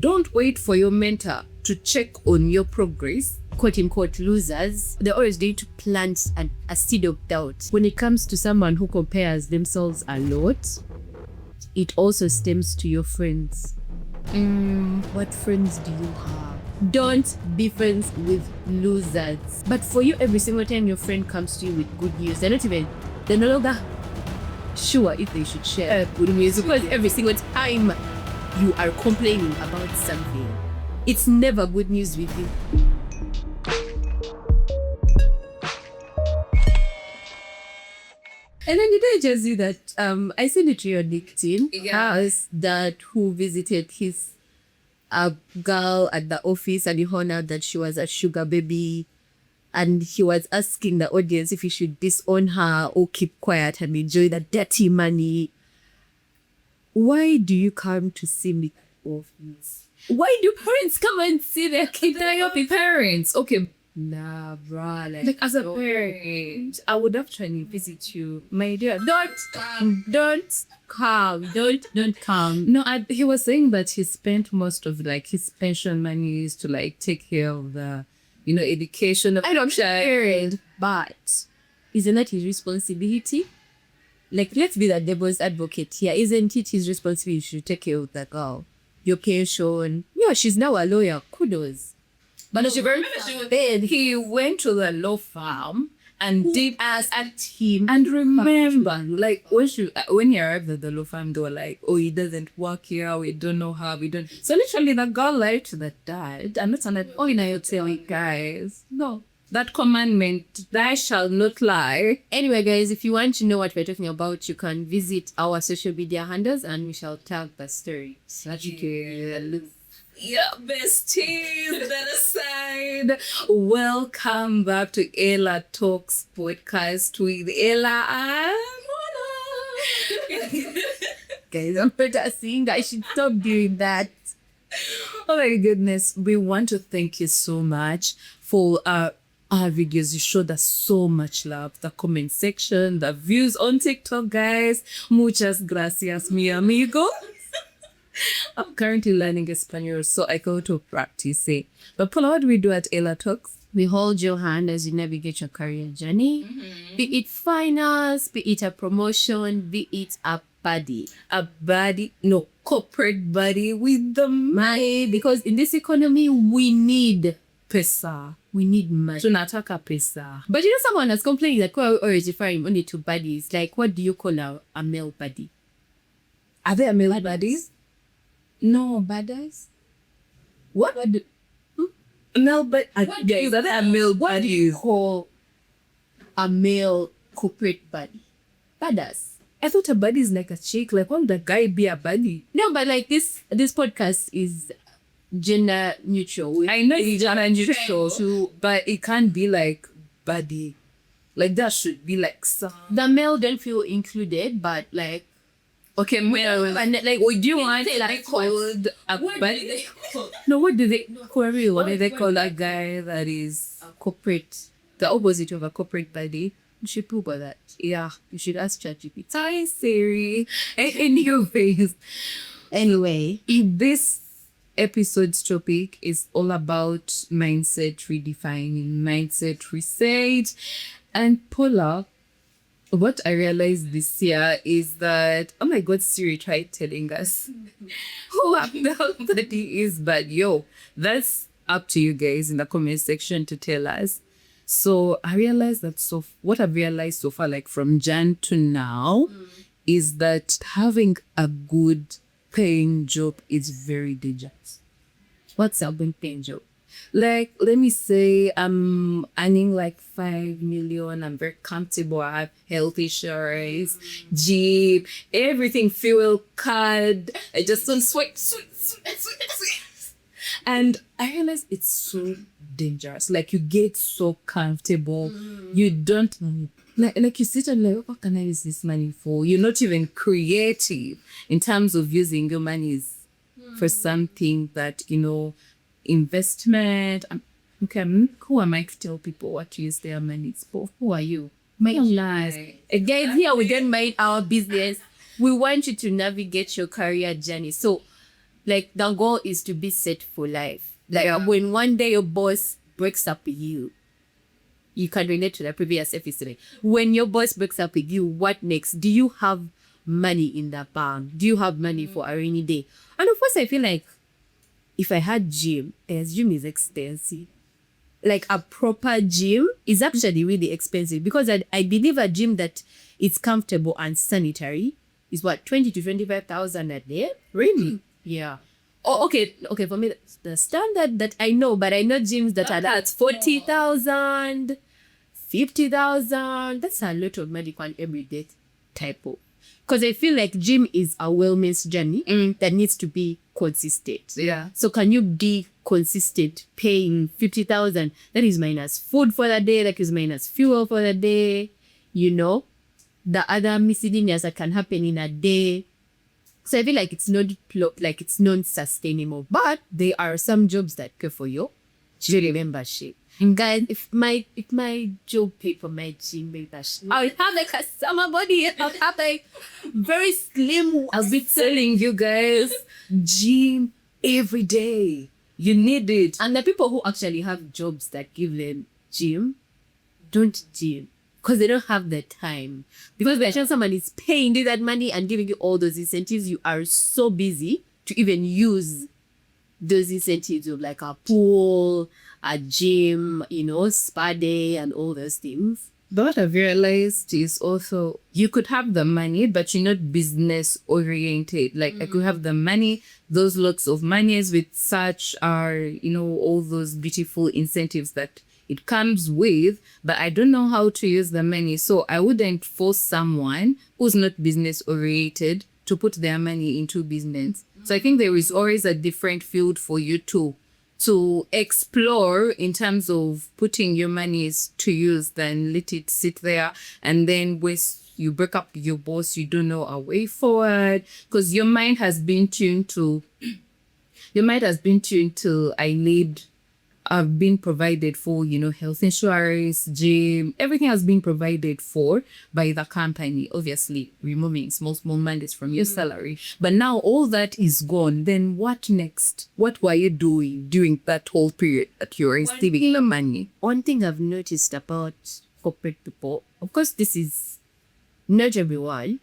Don't wait for your mentor to check on your progress. Quote unquote losers, they're always going to plant a seed of doubt. When it comes to someone who compares themselves a lot, it also stems to your friends. What friends do you have? Don't be friends with losers. But for you, every single time your friend comes to you with good news, they're no longer sure if they should share good news, because every single time you are complaining about something, it's never good news with you. And then did I just see that I sent it to your LinkedIn house that who visited his girl at the office, and he found out that she was a sugar baby, and he was asking the audience if he should disown her or keep quiet and enjoy the dirty money. Why do you come to see me office? Why do parents come and see their kids? They're your parents. Okay. Nah, bruh. Like as a parent, I would actually visit you. My dear, don't come. Don't come. No, he was saying that he spent most of like his pension monies to like take care of the, education of I don't care, but isn't that his responsibility? Like, let's be the devil's advocate here. Isn't it his responsibility to take care of the girl? Your pension. Yeah, she's now a lawyer. Kudos. But he went to the law firm and did ask him. And remember, like when he arrived at the law firm, they were like, "Oh, he doesn't work here. We don't know how. We don't." So literally, the girl lied to the dad, and that's like, "Oh, you tell me, guys, no, that commandment, thou shalt not lie." Anyway, guys, if you want to know what we're talking about, you can visit our social media handles, and we shall tag the story. Yeah, besties, that aside, welcome back to Ella Talks podcast with Ella and Mona. Guys, I'm better seeing that. I should stop doing that. Oh my goodness, we want to thank you so much for our videos. You showed us so much love. The comment section, the views on TikTok, guys. Muchas gracias, mi amigo. I'm currently learning Espanol, so I go to practice it. But Paula, what do we do at Ella Talks? We hold your hand as you navigate your career journey. Be it finance, be it a promotion, be it a buddy. Corporate buddy with the money. Because in this economy, we need pesa. We need money. Tunataka pesa. But someone has complained that we're always referring only to buddies. Like, what do you call a male buddy? Are there male buddies? No, buddies. What? Male buddies. Guys, are there male buddies? What do you call a male corporate buddy? Badass. I thought a buddy is like a chick. Like, why would a guy be a buddy? No, but like this podcast is gender neutral. I know it's gender neutral, but it can't be like buddy. Like, that should be like some. The male don't feel included, but like. Okay, like, would you want like called a buddy? No, what do they call a guy that is a corporate, the opposite of a corporate buddy? You should Google that. Yeah, you should ask ChatGPT. Hi Siri. Anyways, anyway, this episode's topic is all about mindset redefining, mindset reset, and Paula. What I realized this year is that, oh my God, Siri tried telling us who a male buddy is, but that's up to you guys in the comment section to tell us. So I realized that what I've realized so far, like from Jan to now, is that having a good paying job is very dangerous. What's a good paying job? Like, let me say I'm earning like 5 million. I'm very comfortable. I have health insurance, Jeep, everything, fuel card. I just don't sweat. And I realized it's so dangerous. Like, you get so comfortable. You don't like you sit and like, what can I use this money for? You're not even creative in terms of using your money for something that, investment. Okay, who am I to tell people what to use their money for? Who are you? Guys, here we don't mind our business. We want you to navigate your career journey. So Like the goal is to be set for life. Like when one day your boss breaks up with you can relate to the previous episode. When your boss breaks up with you, what next? Do you have money in the bank? Do you have money for a rainy day? And of course, I feel like if I had gym is expensive. Like a proper gym is actually really expensive because I believe a gym that is comfortable and sanitary is what 20 to 25,000 a day. Really? Yeah. Oh, okay. For me, the standard that I know, but I know gyms that are at 40,000, 50,000. That's a lot of money for an everyday type of. Because I feel like gym is a wellness journey that needs to be consistent. Yeah. So can you be consistent paying 50,000? That is minus food for the day. That is minus fuel for the day. You know, the other miscellaneous that can happen in a day. So I feel like it's non-sustainable. But there are some jobs that care for you. Gym membership. And guys, if my job paid for my gym membership, I would have like a summer body. I would have like very slim. I'll be telling you guys, gym every day. You need it. And the people who actually have jobs that give them gym, don't gym. Because they don't have the time. Because by the time someone is paying you that money and giving you all those incentives, you are so busy to even use those incentives of like a pool, a gym, spa day and all those things. But what I've realized is also you could have the money, but you're not business oriented. Like I could have the money, those lots of monies with such are, all those beautiful incentives that it comes with, but I don't know how to use the money. So I wouldn't force someone who's not business oriented to put their money into business. So I think there is always a different field for you to explore in terms of putting your monies to use than let it sit there. And then when you break up with your boss, you don't know a way forward because your mind has been tuned to I've been provided for, health insurance, gym, everything has been provided for by the company, obviously removing small mandates from your salary. But now all that is gone. Then what next? What were you doing during that whole period that you're receiving the money? One thing I've noticed about corporate people, of course, this is not everyone,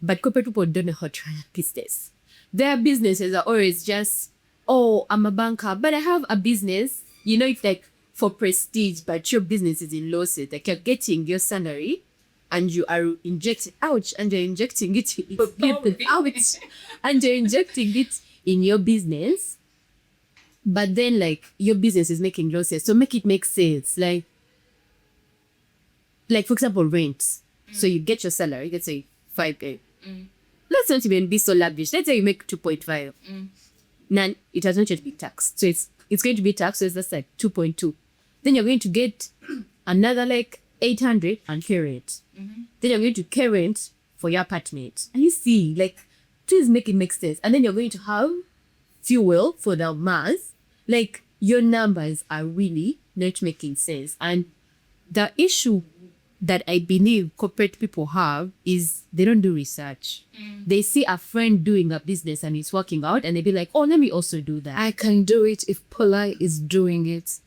but corporate people don't know how to run a business. Their businesses are always just, oh, I'm a banker, but I have a business. It's like for prestige, but your business is in losses. Like you're getting your salary and you are injecting, and you're injecting it and you're injecting it in your business. But then like your business is making losses. So make it make sense. Like for example, rent. So you get your salary, let's say 5K. Let's not even be so lavish. Let's say you make 2.5. Now it has not yet been taxed. So it's going to be taxed, so that's like 2.2. Then you're going to get another like 800 and care rent. Then you're going to care rent for your apartment. And you see, like, please make it make sense. And then you're going to have fuel for the mass. Like, your numbers are really not making sense. And the issue that I believe corporate people have is they don't do research. They see a friend doing a business and it's working out and they be like, oh, let me also do that. I can do it if Paula is doing it.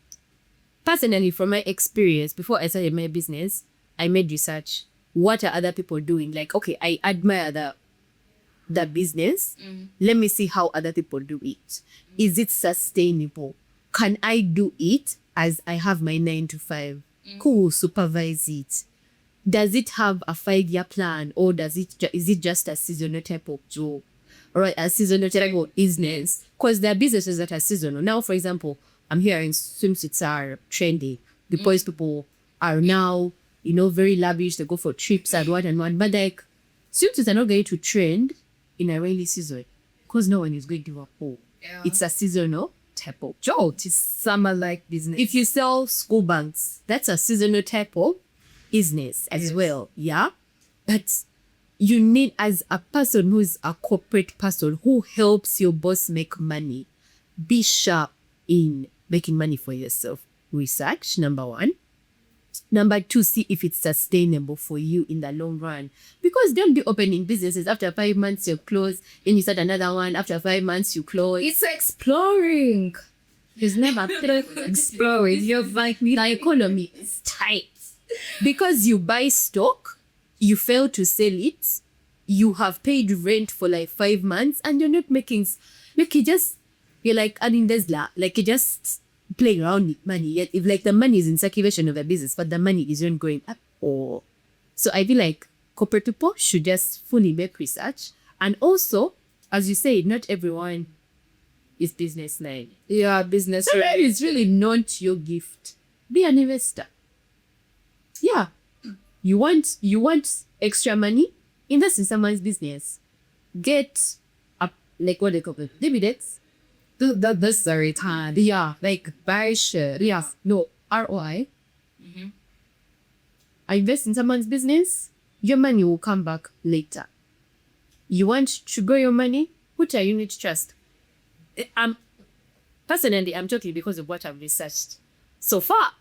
Personally, from my experience, before I started my business, I made research. What are other people doing? Like, okay, I admire the business. Let me see how other people do it. Is it sustainable? Can I do it as I have my 9 to 5? Who will supervise it? Does it have a 5-year plan or is it just a seasonal type of job or a seasonal type of business? Because there are businesses that are seasonal. Now, for example, I'm hearing swimsuits are trendy. The boys people are now, very lavish. They go for trips and what and what. But like, swimsuits are not going to trend in a rainy season because no one is going to a pool. Yeah. It's a seasonal type of job. It's summer-like business. If you sell school bags, that's a seasonal type of business as well. Yeah. But you need, as a person who is a corporate person who helps your boss make money, be sharp in making money for yourself. Research, number one. Number two, see if it's sustainable for you in the long run. Because don't be opening businesses after 5 months you close, then you start another one. After 5 months you close. It's exploring. It's never Exploring. You're like me. The economy is tight. Because you buy stock, you fail to sell it, you have paid rent for like 5 months, and you're not making, like you're like adding Tesla, like you just playing around with money. Yet if like the money is in circulation of a business, but the money isn't going up, or so I feel like corporate people should just fully make research. And also, as you say, not everyone is business-led. Yeah, business. So that is really not your gift. Be an investor. Yeah. You want extra money? Invest in someone's business. Get like what they call it, dividends. That's the return. Yeah. Like buy shit. Yeah. No. ROI. I invest in someone's business, your money will come back later. You want to grow your money? Put a unit trust. Personally, I'm talking because of what I've researched so far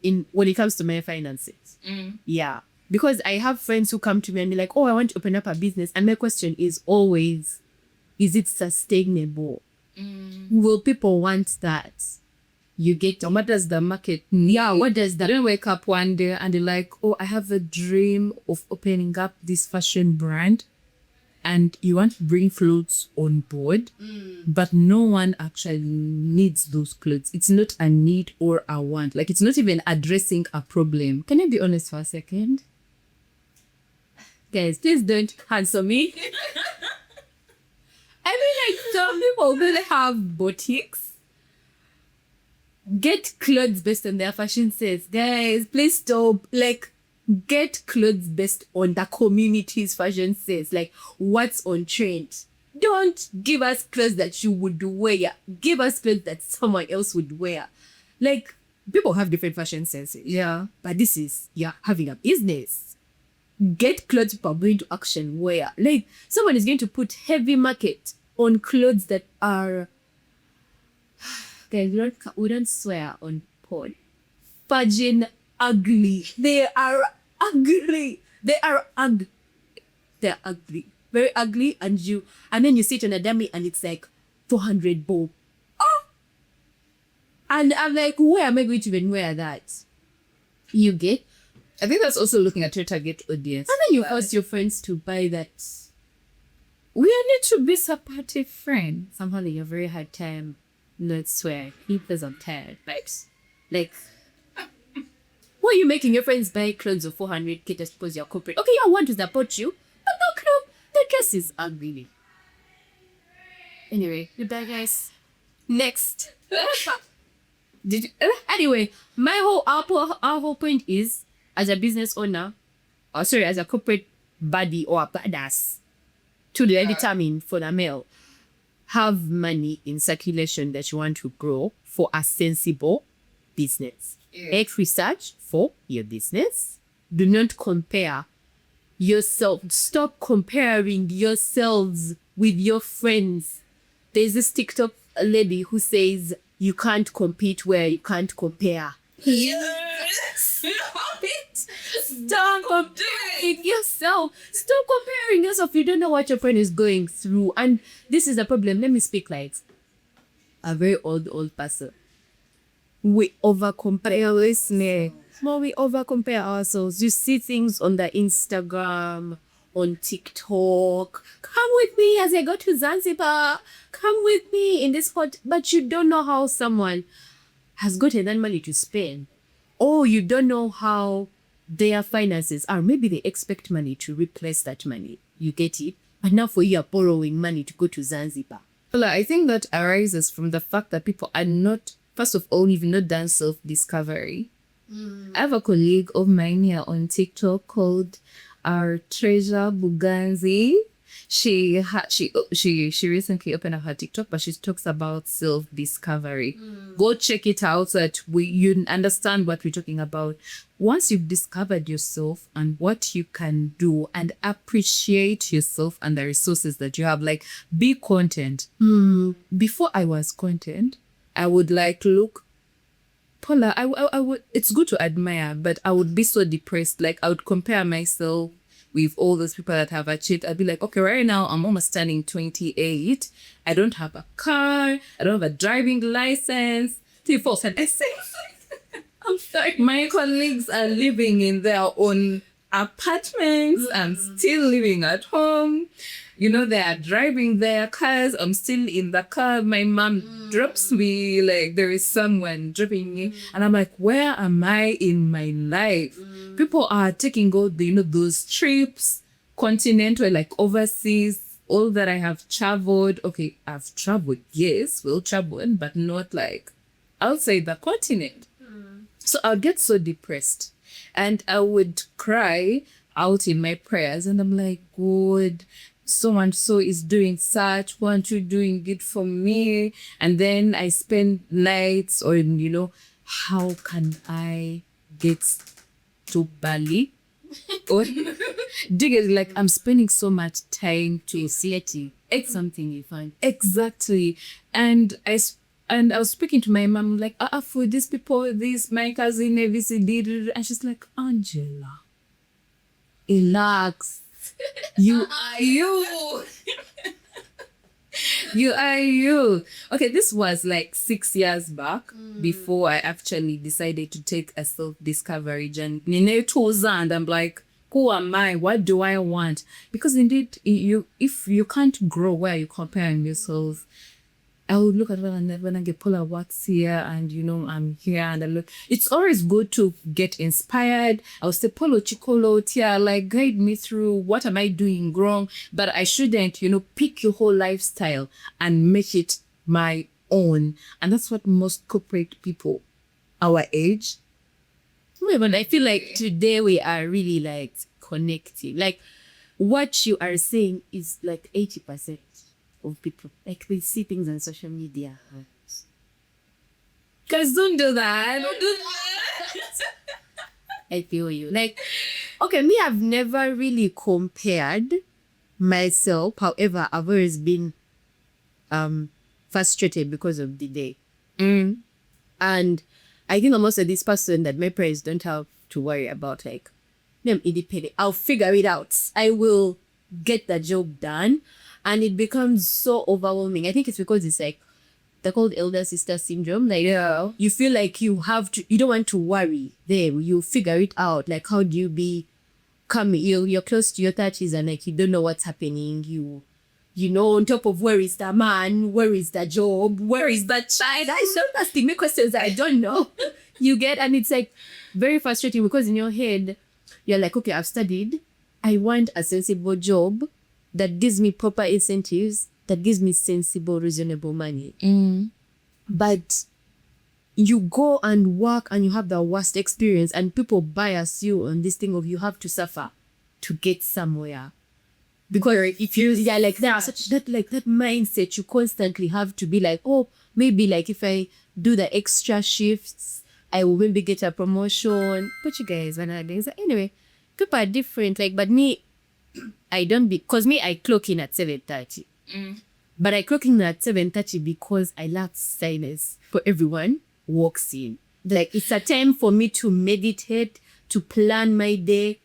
in when it comes to my finances. Yeah. Because I have friends who come to me and be like, oh, I want to open up a business. And my question is always, is it sustainable? Will people want that? You get, And what does the market need? yeah, what does They that? don't wake up one day and they're like, oh, I have a dream of opening up this fashion brand. And you want to bring clothes on board, but no one actually needs those clothes. It's not a need or a want. Like, it's not even addressing a problem. Can I be honest for a second? Guys, please don't answer me. I mean, like, some people really have boutiques. Get clothes based on their fashion sense. Guys, please stop. Like, get clothes based on the community's fashion sense. Like, what's on trend. Don't give us clothes that you would wear. Give us clothes that someone else would wear. Like, people have different fashion senses. Yeah. But this is, yeah, having a business. Get clothes people are going to action wear. Like, someone is going to put heavy market on clothes that are, guys, we don't swear on pod. Fudging ugly. They are ugly. They are ugly. They're ugly. Very ugly. And then you sit on a dummy and it's like 400 bob. Oh! And I'm like, where am I going to even wear that? You get? I think that's also looking at your target audience. And then you ask your friends to buy that. We need to be supportive friends. I'm having a very hard time not swear. He plays on tired. Like, why are you making your friends buy clothes of 400k just because you're corporate? Okay, I want to support you, but no clue. The dress is ugly. Anyway, goodbye, guys. Next. Anyway, our whole point is, as a business owner, as a corporate body or a badass, to determine for the male, have money in circulation that you want to grow for a sensible business. Make research for your business. Do not compare yourself. Stop comparing yourselves with your friends. There's this TikTok lady who says you can't compete where you can't compare. Stop it. Stop comparing yourself. Stop comparing yourself. You don't know what your friend is going through. And this is a problem. Let me speak like a very old person. We over-compare listening. Well, we over-compare ourselves. You see things on the Instagram, on TikTok. Come with me as I go to Zanzibar. Come with me in this hot. But you don't know how someone has gotten that money to spend. Or you don't know how their finances are. Maybe they expect money to replace that money. You get it? And now for you are borrowing money to go to Zanzibar. Well, I think that arises from the fact that people are not, first of all, you've not done self-discovery. I have a colleague of mine here on TikTok called our Treasure Buganzi. She recently opened up her TikTok, but she talks about self-discovery. Go check it out so that you understand what we're talking about. Once you've discovered yourself and what you can do and appreciate yourself and the resources that you have, like be content. Before I was content, I would like look Paula, I would, it's good to admire, but I would be so depressed. Like, I would compare myself with all those people that have achieved. I'd be like, okay, right now I'm almost turning 28. I don't have a car. I don't have a driving license. T4 said, I'm sorry. My colleagues are living in their own apartments. I'm still living at home. You know, they are driving their cars. I'm still in the car. My mom drops me, like there is someone dropping me. And I'm like, where am I in my life? People are taking all the, those trips, continental, like overseas, all that I have traveled. Okay, I've traveled, yes, well traveled, but not like outside the continent. So I'll get so depressed. And I would cry out in my prayers. And I'm like, God, so and so is doing such, why aren't you doing it for me? And then I spend nights on, how can I get to Bali? Or dig it, like I'm spending so much time to It's something you find. exactly. And I was speaking to my mom, like, for these people, my cousin, ABCD, and she's like, Angela, relax. You are you. You are you. Okay, this was like 6 years back before I actually decided to take a self-discovery journey. And I'm like, who am I? What do I want? Because indeed, if you can't grow where you're comparing yourself, I would look at her and when I get Paula works here and I'm here and I look. It's always good to get inspired. I would say, Polo Chikolo Tia, like guide me through what am I doing wrong. But I shouldn't, pick your whole lifestyle and make it my own. And that's what most corporate people our age. But I feel like today we are really like connecting. Like what you are saying is like 80% of people. Like they see things on social media. Guys, don't do that. Don't do that. I feel you. Like, okay, me, I've never really compared myself. However, I've always been frustrated because of the day. And I think I'm also this person that my parents don't have to worry about, like, I'm independent. I'll figure it out. I will get the job done. And it becomes so overwhelming. I think it's because it's like, they're called elder sister syndrome. Like, you feel like you don't want to worry. There, you figure it out. Like, how do you you're close to your 30s and like, you don't know what's happening. On top of where is the man, where is the job, where is the child? I start asking me questions that I don't know. You get, and it's like very frustrating because in your head, you're like, okay, I've studied. I want a sensible job that gives me proper incentives, that gives me sensible, reasonable money. But you go and work and you have the worst experience and people bias you on this thing of you have to suffer to get somewhere. Because if you're like that mindset, you constantly have to be like, oh, maybe like if I do the extra shifts, I will maybe get a promotion. But you guys, anyway, people are different. Like, but me, I don't because me, I clock in at 7:30. But I clock in at 7:30 because I lack silence for everyone walks in. Like, it's a time for me to meditate, to plan my day,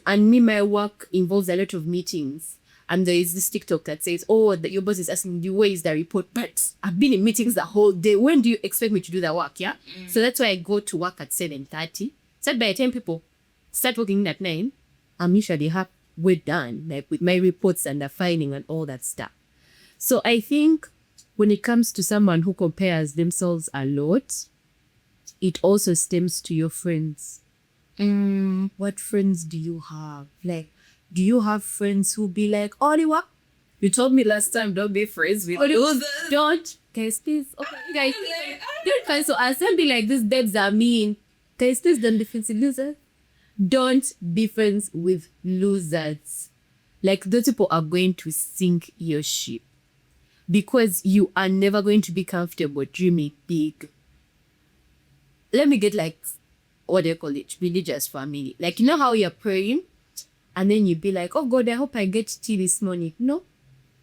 and me, my work involves a lot of meetings. And there is this TikTok that says, oh, your boss is asking you, where is the report? But I've been in meetings the whole day. When do you expect me to do the work? Yeah. So that's why I go to work at 7:30. So by the time people start working at 9, I'm usually we're done, like with my reports and the filing and all that stuff. So I think when it comes to someone who compares themselves a lot, it also stems to your friends. What friends do you have? Like, do you have friends who be like, Oliwa, You told me last time, don't be friends with losers. Don't. Guys, please. Okay, guys. Don't cancel us. Don't be like, these babes are mean. Guys, please don't be friends with losers. Don't be friends with losers. Like, those people are going to sink your ship. Because you are never going to be comfortable dreaming big. Let me get like, what do you call it? Religious family. Like, you know how you're praying? And then you be like, oh God, I hope I get tea this morning. No.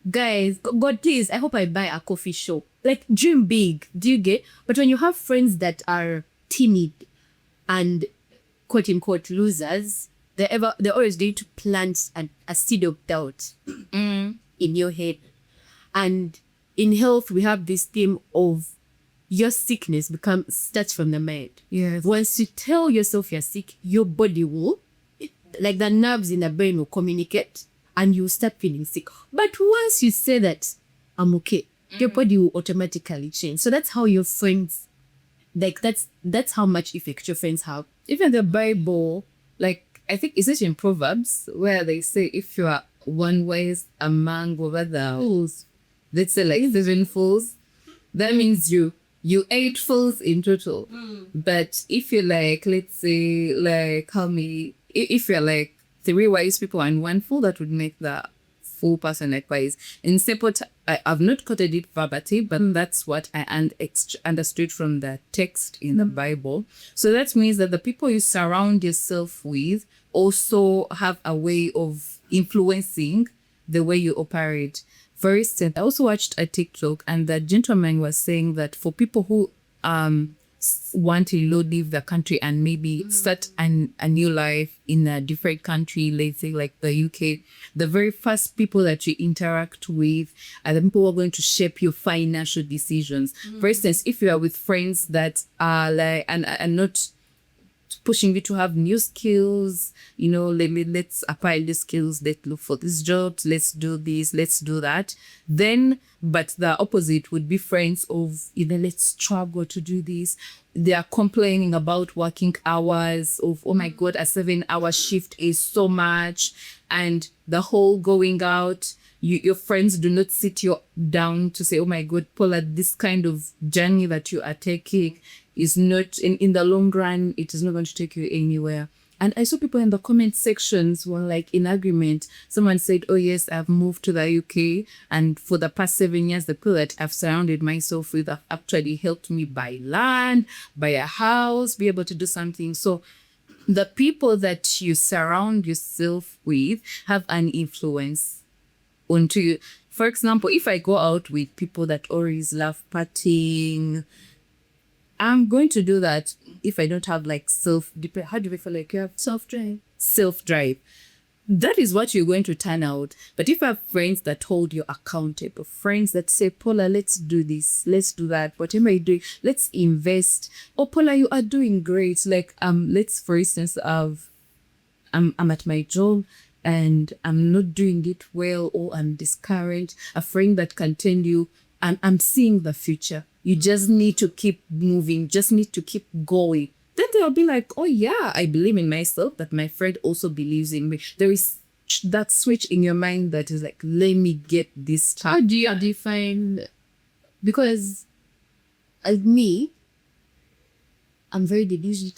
Guys, God, please, I hope I buy a coffee shop. Like, dream big. Do you get? But when you have friends that are timid and quote unquote losers, they're always going to plant a seed of doubt in your head. And in health, we have this theme of your sickness starts from the mind. Yes. Once you tell yourself you're sick, your body will, like the nerves in the brain will communicate and you start feeling sick. But once you say that I'm okay, your body will automatically change. So that's how your friends, like that's how much effect your friends have. Even the Bible, like I think is it in Proverbs where they say if you are one wise among over the fools, let's say like 7 fools, that means you 8 fools in total. But if you're like, let's say like how many, if you're like 3 wise people and 1 fool, that would make the full person like wise. In simple, I've not quoted it verbatim, but that's what I understood from the text in the Bible. So that means that the people you surround yourself with also have a way of influencing the way you operate. For instance, I also watched a TikTok and the gentleman was saying that for people who want to leave the country and maybe start a new life in a different country, let's say like the UK, the very first people that you interact with are the people who are going to shape your financial decisions. For instance, if you are with friends that are like and not pushing you to have new skills, let's apply these skills, let's look for these jobs, let's do this, let's do that. Then, but the opposite would be friends of, let's struggle to do this. They are complaining about working hours of, oh my God, a 7-hour shift is so much. And the whole going out, your friends do not sit you down to say, oh my God, Paula, this kind of journey that you are taking is not, in the long run, it is not going to take you anywhere. And I saw people in the comment sections were like in agreement. Someone said, oh yes, I've moved to the UK. And for the past 7 years, the people that I've surrounded myself with have actually helped me buy land, buy a house, be able to do something. So the people that you surround yourself with have an influence onto you. For example, if I go out with people that always love partying, I'm going to do that if I don't have like how do we feel like you have self-drive. That is what you're going to turn out. But if you have friends that hold you accountable, friends that say, Paula, let's do this, let's do that, whatever you're doing, let's invest. Oh, Paula, you are doing great. Like, let's, for instance, I'm at my job and I'm not doing it well, or I'm discouraged. A friend that can tell you, I'm seeing the future. You just need to keep moving, just need to keep going. Then they'll be like, oh yeah, I believe in myself, but my friend also believes in me. There is that switch in your mind that is like, let me get this started. How do you define, because as me, I'm very delusional.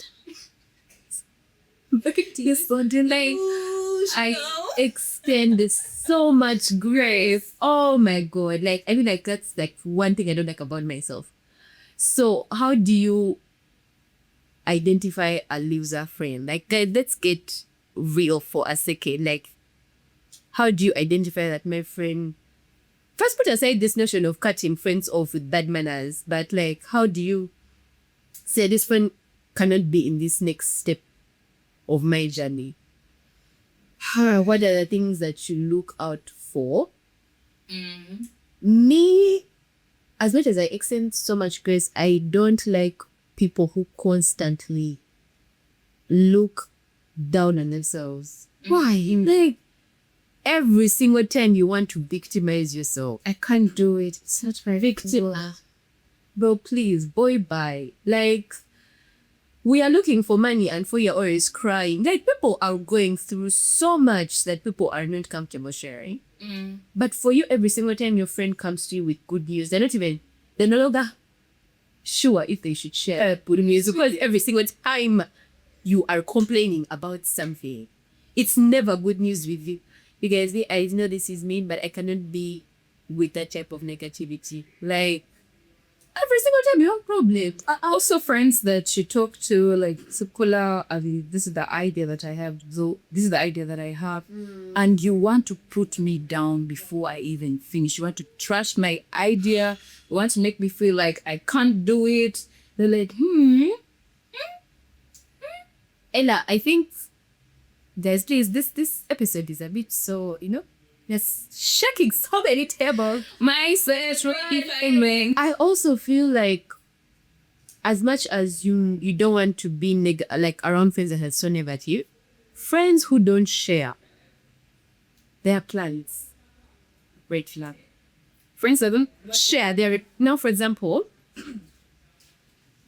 I extend so much grace. Oh my God. Like, I mean, like, that's like one thing I don't like about myself. So how do you identify a loser friend? Like, guys, let's get real for a second. Like, how do you identify that my friend, first put aside this notion of cutting friends off with bad manners, but like, how do you say this friend cannot be in this next step of my journey? What are the things that you look out for? Me, as much as I extend so much grace, I don't like people who constantly look down on themselves. Why? Like, every single time you want to victimize yourself. I can't do it. It's not my victim. Bro, please, boy, bye. Like, we are looking for money and for you're always crying. Like, people are going through so much that people are not comfortable sharing. But for you, every single time your friend comes to you with good news, they're no longer sure if they should share good news, because every single time you are complaining about something, it's never good news with you. Because I know this is mean, but I cannot be with that type of negativity. Like, every single time you have problems. Also, friends that you talk to, like, Sukula, this is the idea that I have, this is the idea that I have, and you want to put me down before I even finish. You want to trash my idea. You want to make me feel like I can't do it. They're like, Ella, I think this episode is a bit so, there's shaking so many tables. Mindset redefining. I also feel like as much as you don't want to be like around friends that are so negative, friends who don't share their plans, red flag. Friends that don't share their now, for example,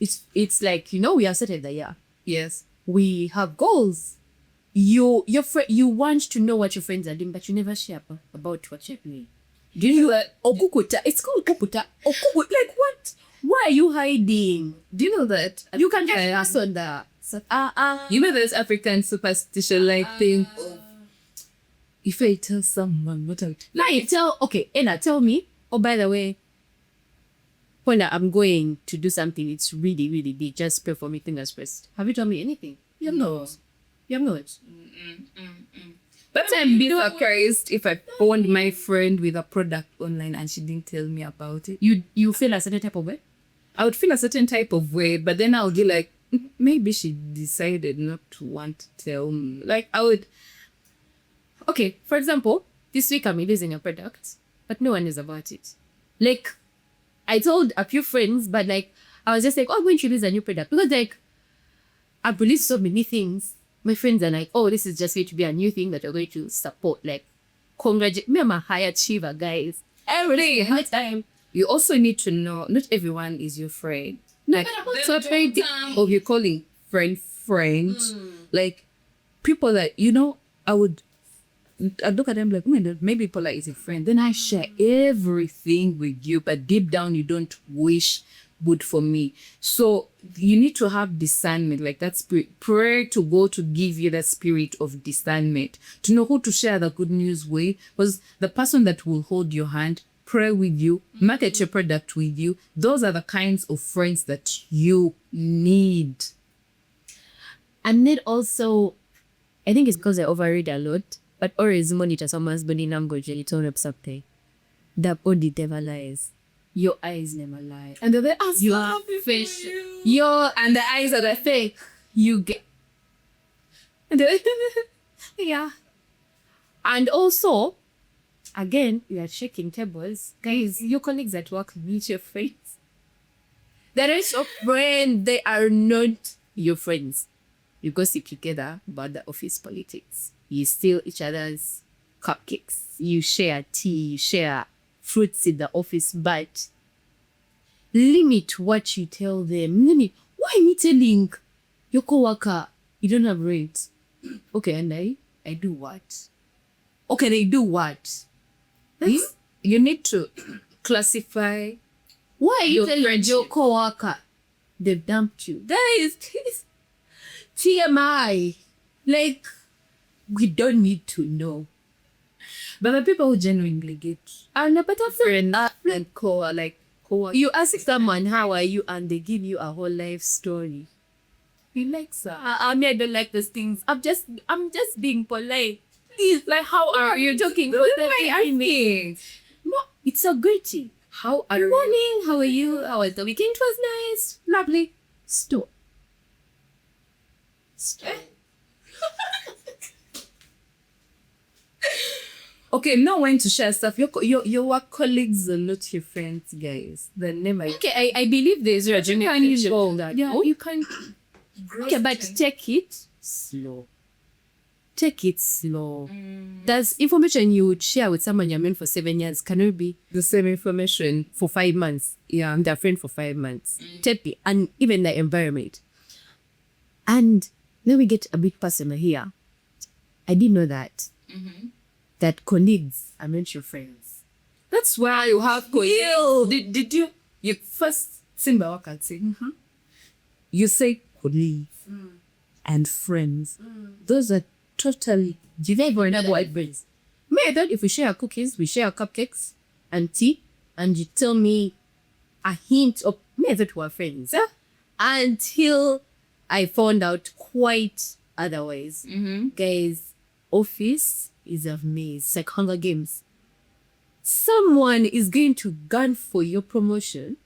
it's like we are started the year. Yes. We have goals. You want to know what your friends are doing, but you never share about what you're doing. Do you know okukuta? It's called okukuta. Like what? Why are you hiding? Do you know that? You can just pass on that. You know there's African superstition thing. If I tell someone what I Ella, tell me. Oh, by the way, when I'm going to do something, it's really, really big. Just pray for me, fingers crossed. Have you told me anything? You know. You have not. But I'm be surprised if I found my friend with a product online and she didn't tell me about it. You feel a certain type of way? I would feel a certain type of way, but then I would be like, maybe she decided not to want to tell me. Like I would. Okay, for example, this week I'm releasing a product, but no one knows about it. Like, I told a few friends, but like, I was just like, oh, I'm going to release a new product. Because like, I've released so many things. My friends are like, oh, this is just going to be a new thing that you're going to support. Like, congratulate me, I'm a high achiever, guys. Every time. You also need to know, not everyone is your friend. No, Like, but I'm also afraid of you calling friend. Like, people that, I look at them like, maybe Paula is a friend. Then I share everything with you, but deep down you don't wish good for me. So you need to have discernment, like that spirit. Pray to God to give you that spirit of discernment, to know who to share the good news with. Because the person that will hold your hand, pray with you, market your product with you, those are the kinds of friends that you need. And then also, I think it's because I overread a lot, but always monitor someone's body language and you turn up something. The body never lies. Your eyes never lie. And the eyes Your face. And the eyes are the fake. You get. Yeah. And also, again, you are shaking tables. Guys, your colleagues at work meet your friends. The rest of friends, they are not your friends. You gossip together about the office politics. You steal each other's cupcakes. You share tea. You share fruits in the office, but limit what you tell them. Why are you telling your coworker you don't have rent? Okay, and I do what? Okay, they do what? You need to classify. Why are you Your telling friendship. your coworker they've dumped you? That is TMI. Like, we don't need to know. But the people who genuinely get And but friend and you ask someone how are you and they give you a whole life story. he likes that. I mean, I don't like those things. I'm just being polite. Please, like, how are you talking? What am I asking? No, it's a greeting. How are Good you? morning. How are you? How was the weekend? It was nice. Lovely. Stop. Okay, know when to share stuff. Your work colleagues are not your friends, guys. The name I Okay, I believe there's a generation that. yeah, Oh, you can. okay, but take it slow. Take it slow. There's information you would share with someone you're meant for 7 years cannot be The same information. for 5 months. Yeah. I'm their friend for 5 months. Tepi, and even the environment. And then we get a bit personal here. I didn't know that. That colleagues are not your friends. That's why you have colleagues. Did you first Simba Waka say? You say colleagues and friends. Those are totally Never white brains. Me, I thought if we share cookies, we share cupcakes and tea, and you tell me a hint of me, I thought we were friends. Until I found out quite otherwise. Guys, office is a maze. It's like Hunger Games. Someone is going to gun for your promotion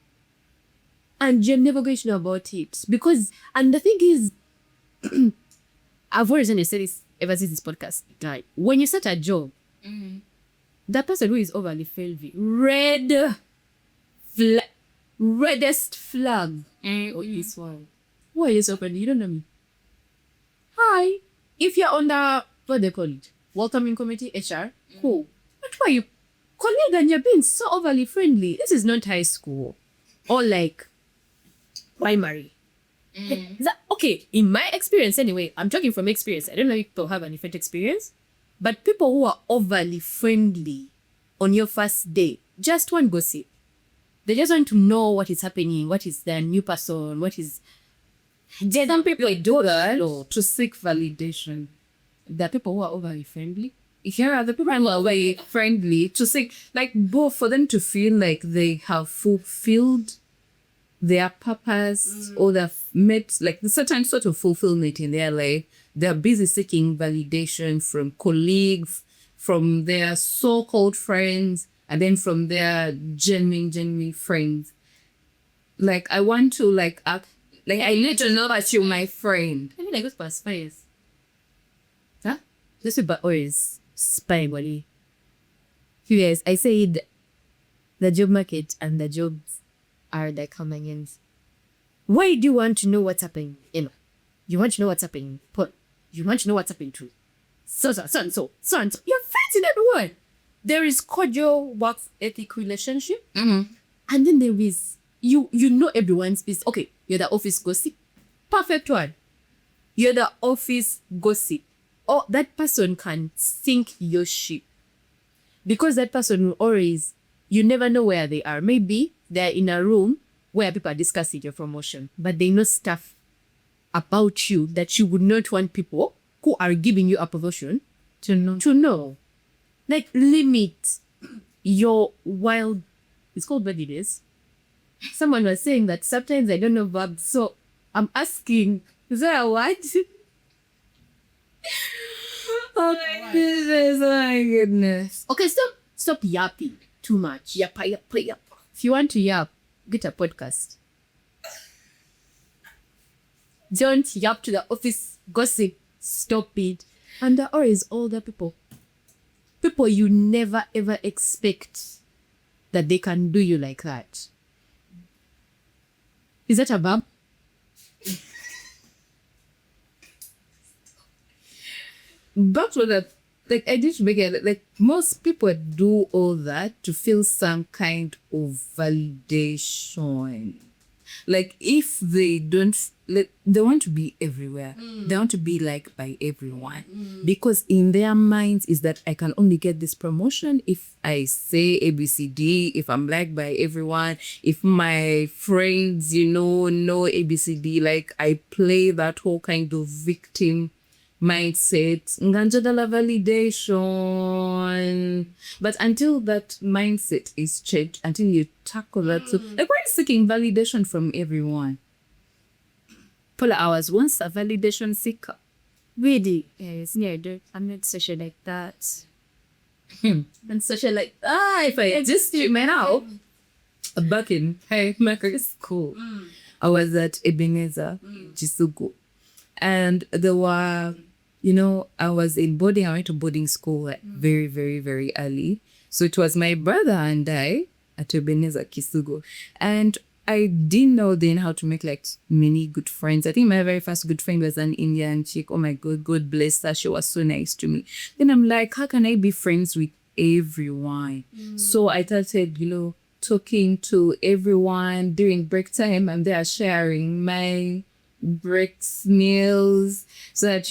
and you're never going to know about it. And the thing is, I've always said this ever since this podcast. Like, when you start a job, that person who is overly filthy, reddest flag of this one. Why are you so friendly? You don't know me. Hi. If you're on the, what they call it, welcoming committee, HR, cool. But why you, colleague, and you're being so overly friendly? This is not high school or like primary. Okay, in my experience anyway, I'm talking from experience. I don't know if people have an different experience, but people who are overly friendly on your first day just want gossip. They just want to know what is happening, what is the new person, what is... Some people do that To seek validation. The people who are overly friendly. Here are the people who are very friendly to seek, like, both for them to feel like they have fulfilled their purpose or they've met like a certain sort of fulfillment in their life. They're busy seeking validation from colleagues, from their so-called friends, and then from their genuine friends. Like, I want to like act like I need to know that you're my friend. I mean, I go for spies. Huh? This is but always spy body. Yes, I said the job market and the jobs are the coming in. Why do you want to know what's happening? You want to know what's happening. You want to know what's happening to so. You're fighting everyone. There is cordial work ethic relationship, and then there is you know everyone's business. Okay, you're the office gossip. Perfect one. You're the office gossip. Or that person can sink your ship. Because that person will always, you never know where they are. Maybe they're in a room where people are discussing your promotion, but they know stuff about you that you would not want people who are giving you a promotion to know. Like, limit your wild, it's called badiness. Someone was saying that sometimes I don't know verbs, so I'm asking, is there a word? Oh my goodness. Okay, stop yapping too much. Yappa. If you want to yap, get a podcast. Don't yap to the office gossip. Stop it. And there are always older people. People you never ever expect that they can do you like that. Is that a verb? That's what I did make it. Like, most people do all that to feel some kind of validation. Like, if they don't, like, they want to be everywhere. They want to be liked by everyone. Because in their minds is that I can only get this promotion if I say ABCD, if I'm liked by everyone, if my friends, know ABCD, like I play that whole kind of victim mindset, nganjadala validation. But until that mindset is changed, until you tackle that, so like, we're seeking validation from everyone. Paula, I was once a validation seeker. Really? Yes, I'm not social like that. I'm social like if I just now. Back in primary school, I was at Ebenezer, Jisugu. And there were, I was in boarding. I went to boarding school very, very, very early. So it was my brother and I at Ebenezer, Kisugu. And I didn't know then how to make like many good friends. I think my very first good friend was an Indian chick. Oh my God, God bless her. She was so nice to me. Then I'm like, how can I be friends with everyone? So I started, talking to everyone during break time. I'm there sharing my breaks, meals, so that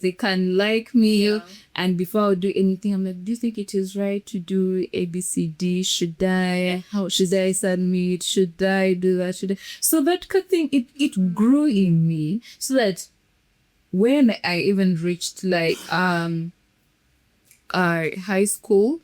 they can like me. And before I do anything, I'm like, do you think it is right to do ABCD? Should I? How should I submit? Should I do that? So that kind of thing, it grew in me, so that when I even reached like high school,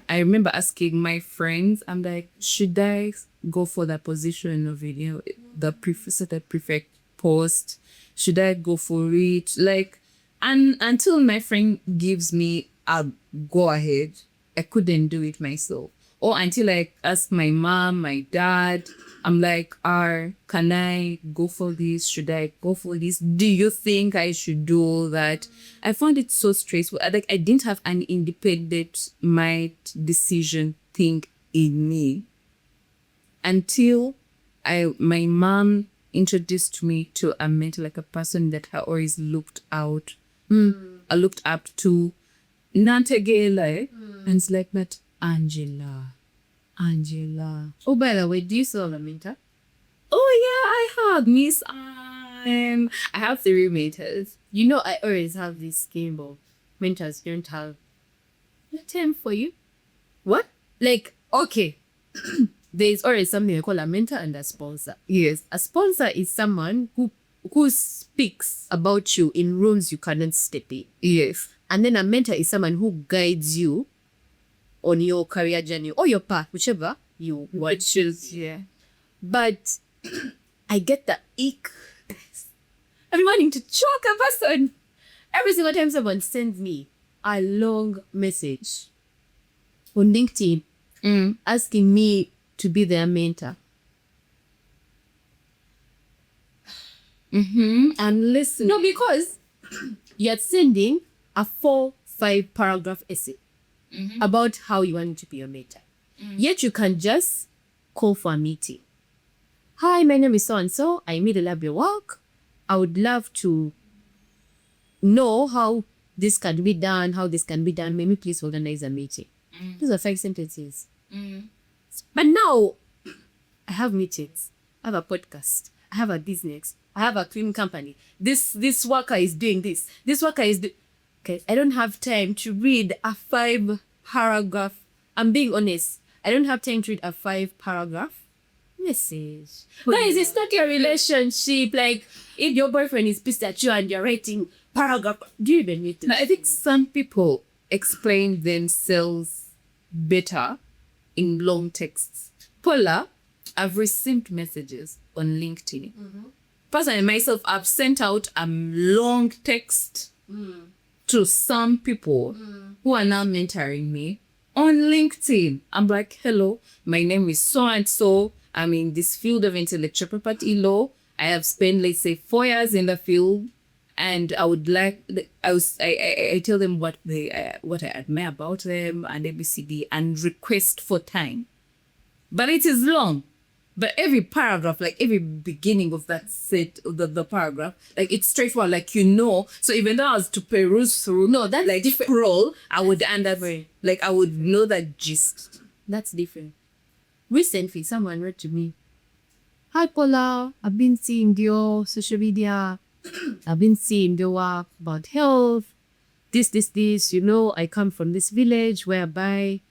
I remember asking my friends, I'm like, should I go for the position of it, the prefect post? Should I go for it? Like, and until my friend gives me a go ahead, I couldn't do it myself. Or until I ask my mom, my dad, I'm like, can I go for this? Should I go for this? Do you think I should do that? I found it so stressful. Like, I didn't have an independent mind decision thing in me until my mom introduced me to a mentor, like a person that I always looked up to. Nantegele. And it's like that, Angela. Oh, by the way, do you still have a mentor? Oh yeah, I have Miss I have 3 mentors. You know, I always have this game of mentors don't have no time for you. What? Like, okay, there's always something I call a mentor and a sponsor. Yes. A sponsor is someone who speaks about you in rooms you cannot step in. Yes. And then a mentor is someone who guides you on your career journey or your path, whichever you want to choose. Yeah. But I get the ick. I'm wanting to choke a person. Every single time someone sends me a long message on LinkedIn asking me to be their mentor. And listen. No, because you're sending a 4-5 paragraph essay about how you want to be your mentor. Yet you can just call for a meeting. Hi, my name is so-and-so. I made a lab your work. I would love to know how this can be done, May me please organize a meeting. Those are 5 sentences. But now, I have meetings. I have a podcast. I have a business. I have a cleaning company. This worker is doing this. This worker is doing... Okay, I don't have time to read a 5 paragraph. I'm being honest. I don't have time to read a 5 paragraph message. Guys, it's not your relationship. Like, if your boyfriend is pissed at you and you're writing paragraph, do you even need to? I think some people explain themselves better in long texts. Paula, I've received messages on LinkedIn. Personally, myself, I've sent out a long text to some people who are now mentoring me on LinkedIn. I'm like, hello, my name is so-and-so. I'm in this field of intellectual property law. I have spent, let's say, 4 years in the field. And I would like, I tell them what I admire about them and ABCD and request for time. But it is long. But every paragraph, like every beginning of that set, the paragraph, like it's straightforward, like you know. So even though I was to peruse through, No, that's like different. scroll, I would end up, like I would know that gist. That's different. Recently, someone wrote to me, "Hi Paula, I've been seeing your social media. I've been seeing your work about health. This. You know, I come from this village whereby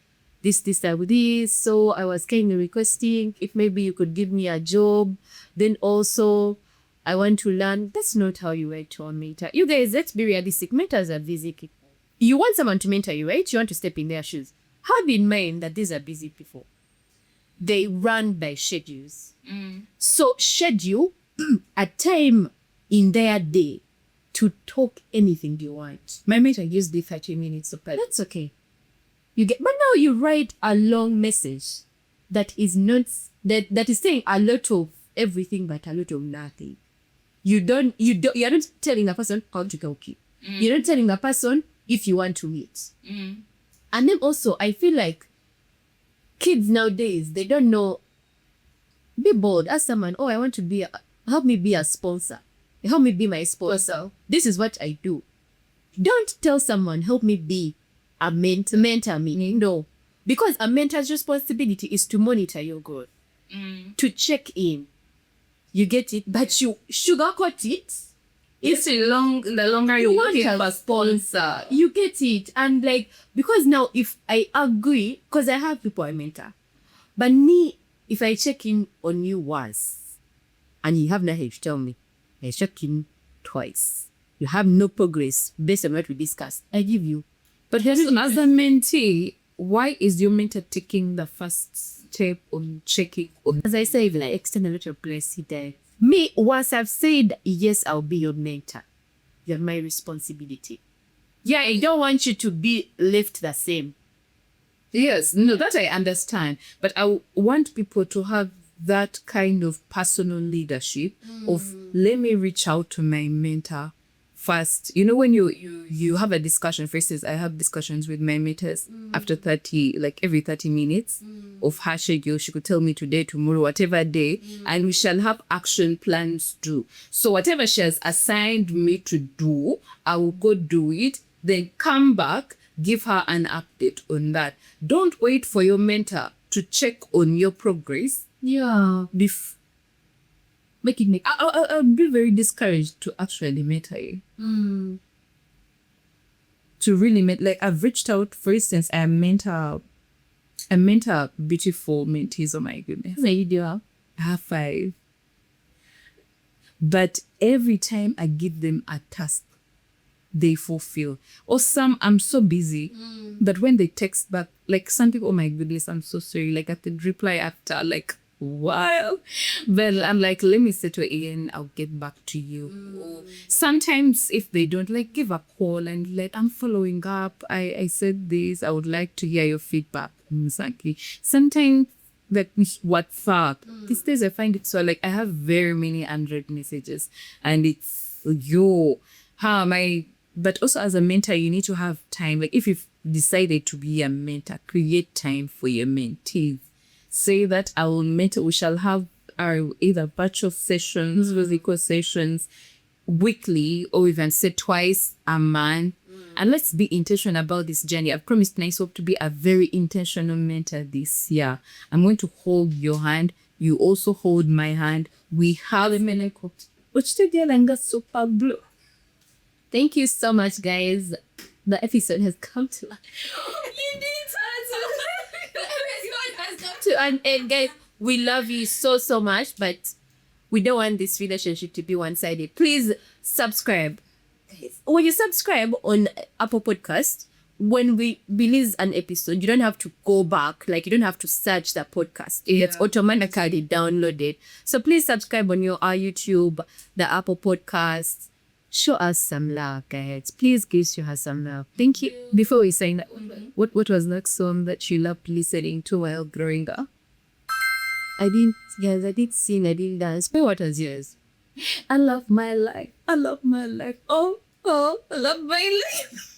this, that with this. So I was kind of requesting if maybe you could give me a job. Then also, I want to learn." That's not how you write to a mentor. You guys, let's be realistic. Mentors are busy people. You want someone to mentor you, right? You want to step in their shoes. Have in mind that these are busy people. They run by schedules. So schedule a time in their day to talk anything you want. My mentor used the 30 minutes to pad. That's okay. But now you write a long message that is not that is saying a lot of everything but a lot of nothing. You're not telling the person how to cook you. You're not telling the person if you want to meet. And then also I feel like kids nowadays, they don't know. Be bold. Ask someone, I want to help me be a sponsor. Help me be my sponsor. This is what I do. Don't tell someone, help me be a mentor me. No. Because a mentor's responsibility is to monitor your growth. To check in. You get it? But you sugarcoat it. It's the longer you want to have a sponsor. You get it. And like, because now if I agree, because I have people I mentor, but me, if I check in on you once, and you have nothing to tell me, I check in twice. You have no progress based on what we discussed. I give you. But as a mentee, why is your mentor taking the first step on checking on? As I say, even I extend a little grace there. Me, once I've said, yes, I'll be your mentor, you're my responsibility. Yeah, I don't want you to be left the same. Yes, no, that I understand. But I want people to have that kind of personal leadership of let me reach out to my mentor first. You know, when you have a discussion, for instance, I have discussions with my mentors after 30, like every 30 minutes of her schedule. She could tell me today, tomorrow, whatever day, and we shall have action plans due. So whatever she has assigned me to do, I will go do it, then come back, give her an update on that. Don't wait for your mentor to check on your progress. Yeah. I'll be very discouraged to actually mentor you. To really like I've reached out, for instance, I mentor beautiful mentees. Oh my goodness. How many do you have? I have 5. But every time I give them a task, they fulfill. Or some, I'm so busy that when they text back, like some people, oh my goodness, I'm so sorry. Like I could reply after like a while. But I'm like, let me settle in, I'll get back to you. Or sometimes if they don't, like give a call and let, I'm following up. I said this, I would like to hear your feedback. Exactly. Sometimes like WhatsApp. These days I find it so like I have very many unread messages and it's how am I? But also as a mentor, you need to have time. Like if you've decided to be a mentor, create time for your mentees. Say that I will mentor, we shall have our either virtual sessions, physical sessions, weekly, or even say twice a month. And let's be intentional about this journey. I've promised myself to be a very intentional mentor this year. I'm going to hold your hand. You also hold my hand. We have a minute. Super blue. Thank you so much, guys. The episode has come to an end, guys. We love you so much, but we don't want this relationship to be one-sided. Please subscribe. When you subscribe on Apple Podcast, when we release an episode, you don't have to go back. Like, you don't have to search the podcast. It's automatically downloaded. So please subscribe on our YouTube, the Apple Podcast. Show us some love, guys. Please give her some love. Thank you. Before we sign that, what was that song that you loved listening to while growing up? I did sing, I did dance. But what was yours? I love my life. I love my life. Oh, I love my life.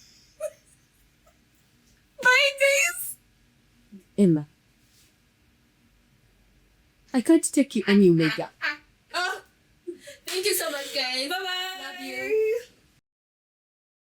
My days. Emma, I can't take you anywhere. Thank you so much, guys. Bye-bye. Love you.